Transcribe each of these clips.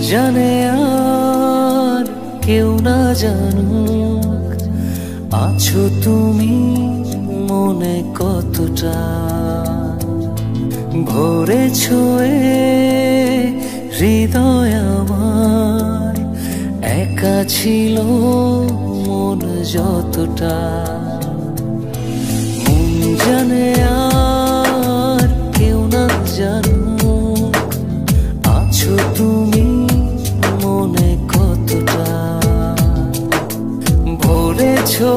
জানে আর কেউ না জানুক, আছো তুমি মনে কতটা। ভরেছো হৃদয় আমার, একা ছিল মন যতটা। মন জানে আর কেউ না জানুক, আছো তুমি মনে কতটা। ভরেছো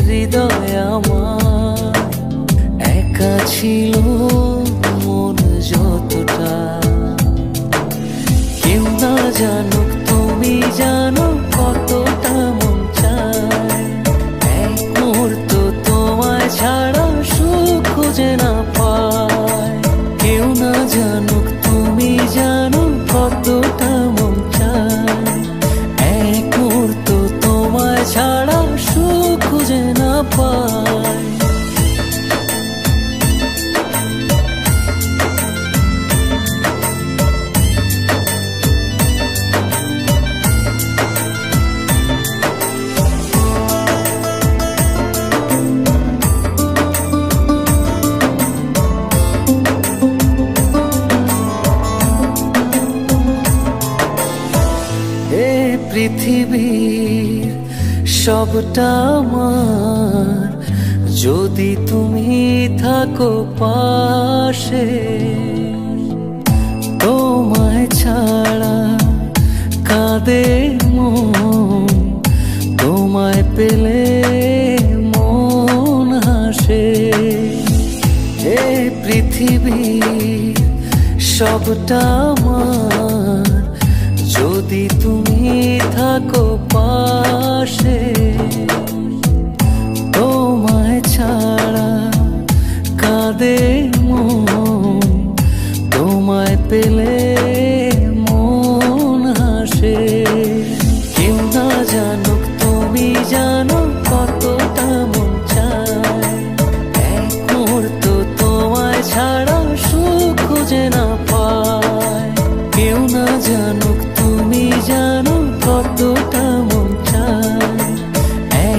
হৃদয় আমার, একা ছিল মন যতটা। কেউ না জানুক তুমি জানো কতটা মন চায়। এক মুহূর্ত তোমায় ছাড়া সুখ খুঁজে না পায়। কেউ না জানুক তুমি জানো কতটা মন চায়। এক মুহূর্ত তোমায় ছাড়া সুখ খুঁজে না পায়। পৃথিবীর সবটা আমার, যদি তুমি থাকো পাশে। তোমায় ছাড়া কাঁদে মন, তোমায় পেলে মন হাসে। পৃথিবীর সবটা আমার, যদি তুমি থাকো পাশে। তোমায় ছাড়া কাঁদে মন, তোমায় পেলে মন হাসে। কেউ না জানুক তুমি জানো কতটা মন চায়। এক মুহূর্ত তোমায় ছাড়া সুখ খুঁজে না পায়। কেউ না জানুক তুমি জানো কতটা মন চায়।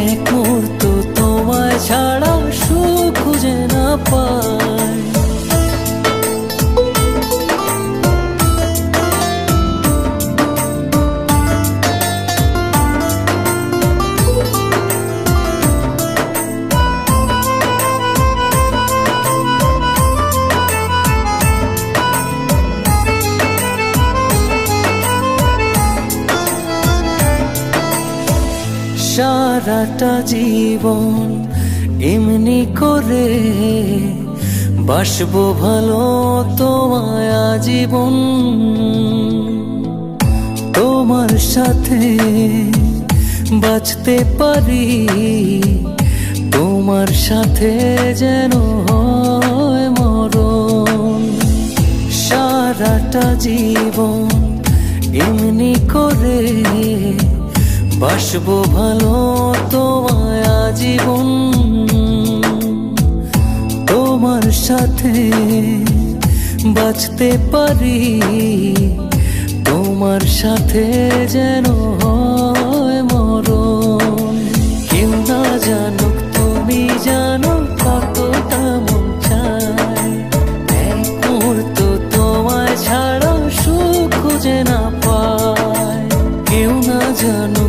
এক মুহূর্ত তোমায় ছাড়া সুখ খুঁজে না পায়। সারাটা জীবন এমনি করে বাসবো ভালো তোমায় আজীবন। তোমার সাথে বাঁচতে পারি, তোমার সাথে যেন হয় মরণ। সারাটা জীবন এমনি করে বাসবো ভালো তোমায় আজীবন। তোমার সাথে বাঁচতে পারি, তোমার সাথে যেন হয় মরণ। কেউ না জানুক তুমি জানো কতটা মন চায়। এক মুহূর্ত তোমায় ছাড়া সুখ খুঁজে না পায়। কেউ না জানো